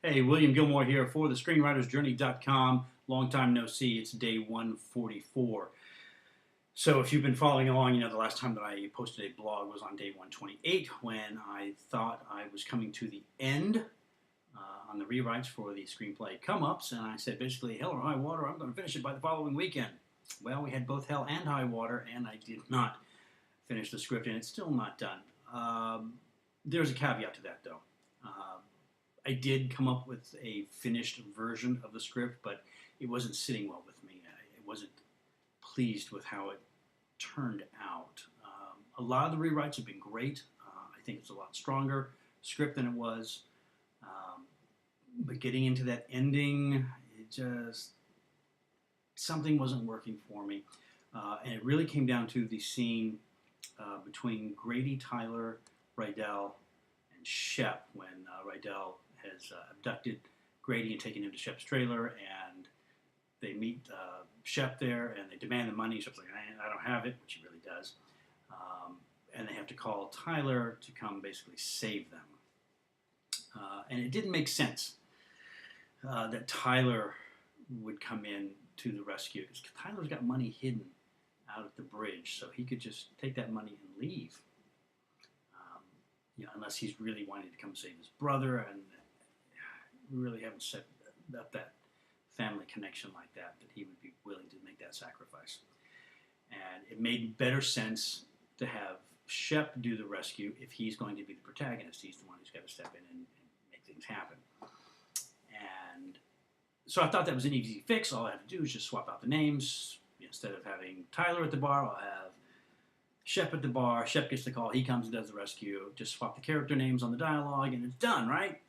Hey, William Gilmore here for the ScreenwritersJourney.com. Long time no see. It's day 144. So if you've been following along, you know the last time that I posted a blog was on day 128 when I thought I was coming to the end on the rewrites for the screenplay come-ups, and I said basically, hell or high water, I'm going to finish it by the following weekend. Well, we had both hell and high water, and I did not finish the script, and it's still not done. There's a caveat to that, though. I did come up with a finished version of the script, but it wasn't sitting well with me. I wasn't pleased with how it turned out. A lot of the rewrites have been great. I think it's a lot stronger script than it was. But getting into that ending, it just, something wasn't working for me. And it really came down to the scene between Grady, Tyler, Rydell, and Shep when Rydell has abducted Grady and taken him to Shep's trailer, and they meet Shep there, and they demand the money. Shep's like, I don't have it, which he really does. And they have to call Tyler to come basically save them. And it didn't make sense that Tyler would come in to the rescue, because Tyler's got money hidden out at the bridge, so he could just take that money and leave. Unless he's really wanting to come save his brother, and we really haven't set up that family connection like that he would be willing to make that sacrifice. And it made better sense to have Shep do the rescue if he's going to be the protagonist. He's the one who's got to step in and make things happen. And so I thought that was an easy fix. All I have to do is just swap out the names. Instead of having Tyler at the bar, I'll have Shep at the bar. Shep gets the call. He comes and does the rescue. Just swap the character names on the dialogue, and it's done, right?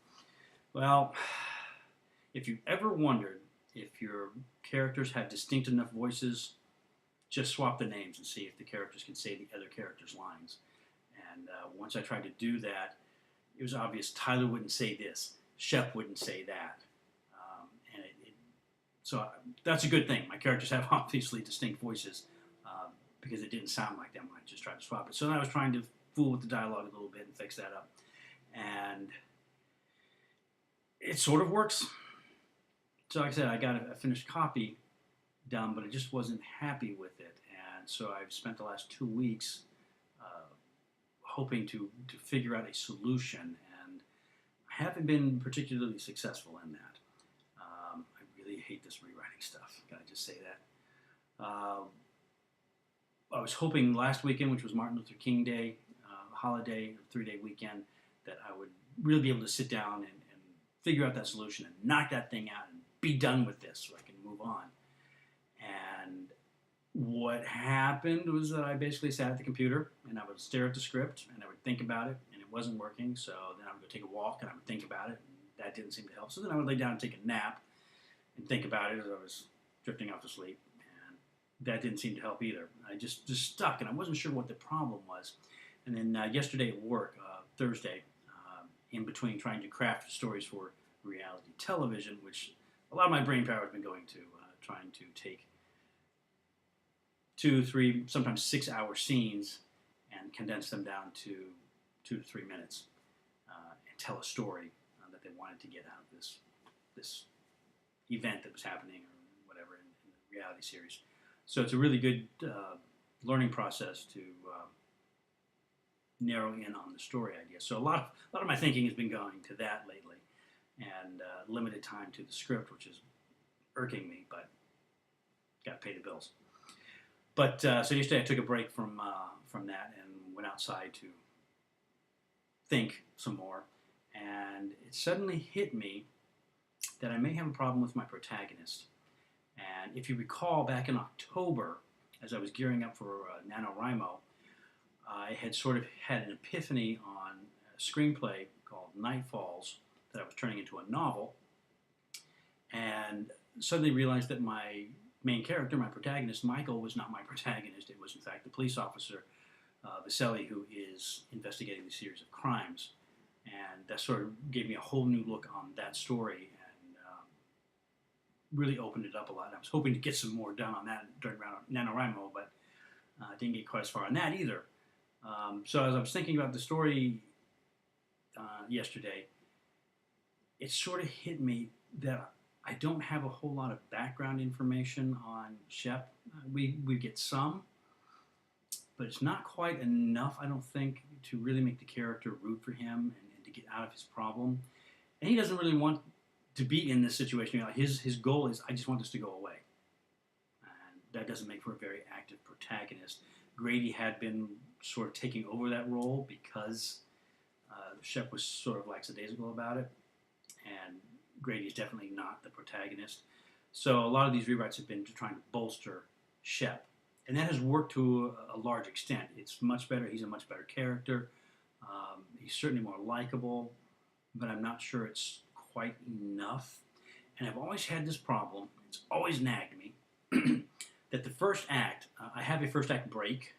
Well, if you've ever wondered if your characters have distinct enough voices, just swap the names and see if the characters can say the other characters' lines. And once I tried to do that, it was obvious Tyler wouldn't say this. Shep wouldn't say that. So that's a good thing. My characters have obviously distinct voices because it didn't sound like them when I just tried to swap it. So then I was trying to fool with the dialogue a little bit and fix that up. And it sort of works. So like I said, I got a finished copy done, but I just wasn't happy with it. And so I've spent the last 2 weeks hoping to figure out a solution, and I haven't been particularly successful in that. I really hate this rewriting stuff. Can I just say that? I was hoping last weekend, which was Martin Luther King Day, holiday, 3-day weekend, that I would really be able to sit down and figure out that solution and knock that thing out and be done with this so I can move on. And what happened was that I basically sat at the computer and I would stare at the script and I would think about it, and it wasn't working. So then I would go take a walk and I would think about it, and that didn't seem to help. So then I would lay down and take a nap and think about it as I was drifting off to sleep, and that didn't seem to help either. I just stuck, and I wasn't sure what the problem was. And then yesterday at work, Thursday, in between trying to craft stories for reality television, which a lot of my brain power has been going to, trying to take 2, 3, sometimes 6-hour scenes and condense them down to 2 to 3 minutes and tell a story that they wanted to get out of this event that was happening or whatever in the reality series. So it's a really good learning process to narrow in on the story idea. So a lot of my thinking has been going to that lately, and limited time to the script, which is irking me, but got to pay the bills. But so yesterday I took a break from that and went outside to think some more, and it suddenly hit me that I may have a problem with my protagonist. And if you recall, back in October, as I was gearing up for NaNoWriMo, I had sort of had an epiphany on a screenplay called Night Falls that I was turning into a novel, and suddenly realized that my main character, my protagonist, Michael, was not my protagonist. It was, in fact, the police officer, Vasily, who is investigating the series of crimes. And that sort of gave me a whole new look on that story, and really opened it up a lot. I was hoping to get some more done on that during NaNoWriMo, but didn't get quite as far on that either. So as I was thinking about the story yesterday, it sort of hit me that I don't have a whole lot of background information on Shep. We get some, but it's not quite enough, I don't think, to really make the character root for him and to get out of his problem. And he doesn't really want to be in this situation. You know, his goal is, I just want this to go away. And that doesn't make for a very active protagonist. Grady had been sort of taking over that role because Shep was sort of lackadaisical about it. And Grady is definitely not the protagonist. So a lot of these rewrites have been trying to bolster Shep. And that has worked to a large extent. It's much better. He's a much better character. He's certainly more likable, but I'm not sure it's quite enough. And I've always had this problem. It's always nagged me that the first act, I have a first act break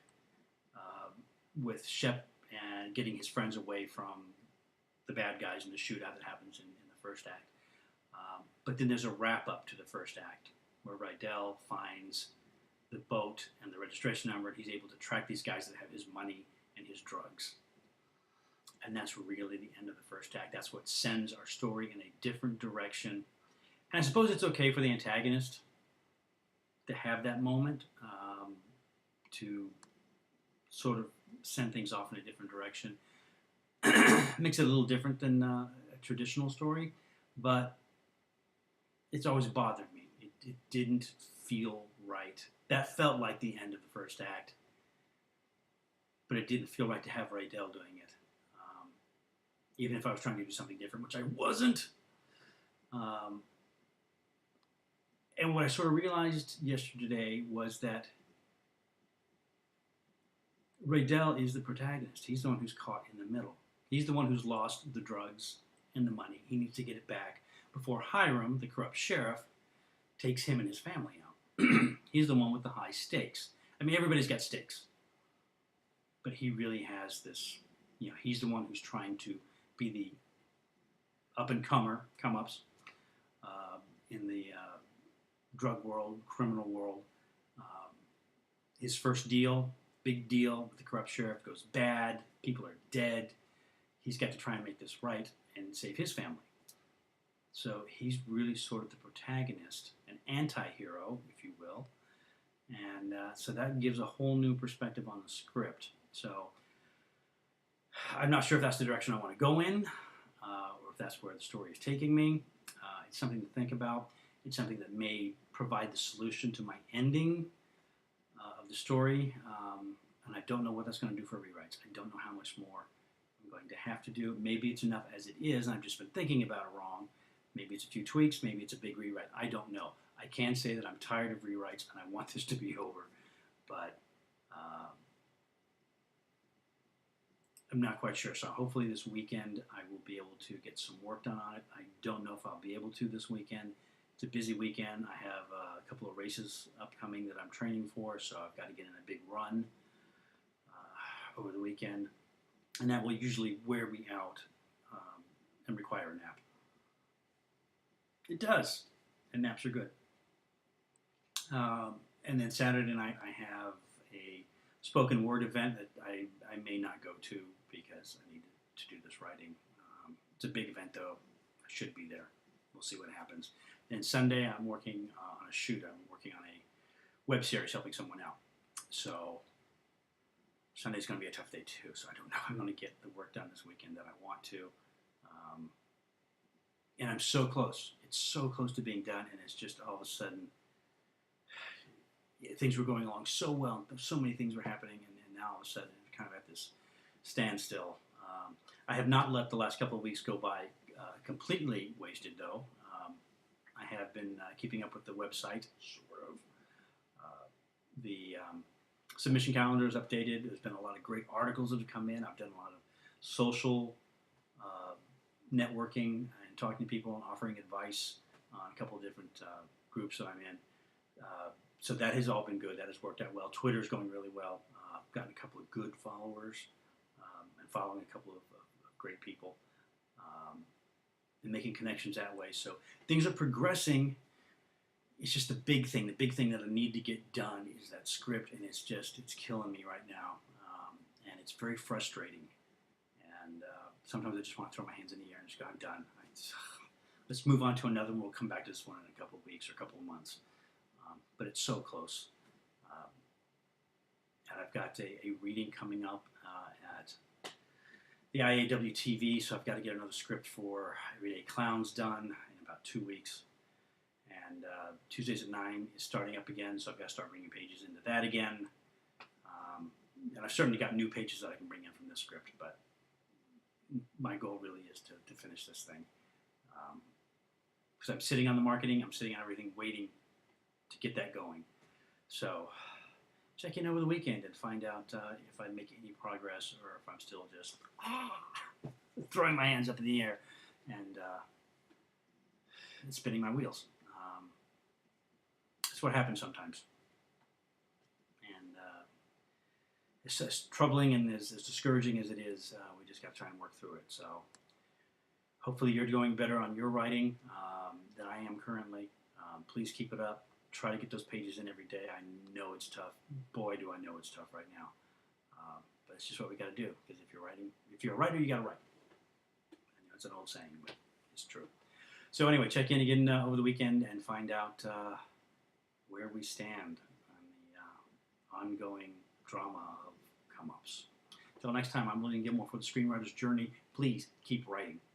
with Shep and getting his friends away from the bad guys in the shootout that happens in the first act. But then there's a wrap up to the first act where Rydell finds the boat and the registration number, and he's able to track these guys that have his money and his drugs. And that's really the end of the first act. That's what sends our story in a different direction. And I suppose it's okay for the antagonist to have that moment, to sort of send things off in a different direction. Makes it a little different than a traditional story, but it's always bothered me. It didn't feel right. That felt like the end of the first act, but it didn't feel right to have Rydell doing it. Even if I was trying to do something different, which I wasn't. And what I sort of realized yesterday was that Rydell is the protagonist. He's the one who's caught in the middle. He's the one who's lost the drugs and the money. He needs to get it back before Hiram, the corrupt sheriff, takes him and his family out. He's the one with the high stakes. I mean, everybody's got stakes. But he really has this, you know, he's the one who's trying to be the up-and-comer, come-ups, in the drug world, criminal world. His first deal, big deal with the corrupt sheriff, goes bad. People are dead. He's got to try and make this right and save his family. So he's really sort of the protagonist, an anti-hero, if you will. And so that gives a whole new perspective on the script. So I'm not sure if that's the direction I want to go in, or if that's where the story is taking me. It's something to think about. It's something that may provide the solution to my ending of the story. And I don't know what that's going to do for rewrites. I don't know how much more I'm going to have to do. Maybe it's enough as it is, and I've just been thinking about it wrong. Maybe it's a few tweaks. Maybe it's a big rewrite. I don't know. I can say that I'm tired of rewrites and I want this to be over. But I'm not quite sure. So hopefully this weekend I will be able to get some work done on it. I don't know if I'll be able to this weekend. It's a busy weekend. I have a couple of races upcoming that I'm training for, so I've got to get in a big run over the weekend. And that will usually wear me out and require a nap. It does. And naps are good. And then Saturday night I have a spoken word event that I may not go to because I need to do this writing. It's a big event though. I should be there. We'll see what happens. And Sunday I'm working on a shoot. I'm working on a web series helping someone out. So Sunday's going to be a tough day too. So I don't know if I'm going to get the work done this weekend that I want to. And I'm so close. It's so close to being done, and it's just all of a sudden things were going along so well. So many things were happening, and now all of a sudden it's kind of at this standstill. I have not let the last couple of weeks go by completely wasted, though. I have been keeping up with the website, sort of. The submission calendar is updated. There's been a lot of great articles that have come in. I've done a lot of social networking and talking to people and offering advice on a couple of different groups that I'm in. So that has all been good. That has worked out well. Twitter's going really well. I've gotten a couple of good followers and following a couple of great people and making connections that way. So things are progressing. It's just the big thing. The big thing that I need to get done is that script, and it's killing me right now. And it's very frustrating. And sometimes I just want to throw my hands in the air and just go, I'm done. let's move on to another one. We'll come back to this one in a couple of weeks or a couple of months. But it's so close. And I've got a reading coming up at the IAW TV, so I've got to get another script for Everyday Clowns done in about 2 weeks. And Tuesdays at 9 is starting up again, so I've got to start bringing pages into that again. And I've certainly got new pages that I can bring in from this script, but my goal really is to finish this thing. Because I'm sitting on the marketing, I'm sitting on everything, waiting to get that going. So check in over the weekend and find out if I make any progress or if I'm still just throwing my hands up in the air and spinning my wheels. That's what happens sometimes. And it's as troubling and as discouraging as it is, we just got to try and work through it. So hopefully you're doing better on your writing than I am currently. Please keep it up. Try to get those pages in every day. I know it's tough. Boy, do I know it's tough right now. But it's just what we got to do. Because if you're a writer, you got to write. I know it's an old saying, but it's true. So anyway, check in again over the weekend and find out where we stand on the ongoing drama of come-ups. Until next time, I'm William Gilmore for the Screenwriter's Journey. Please keep writing.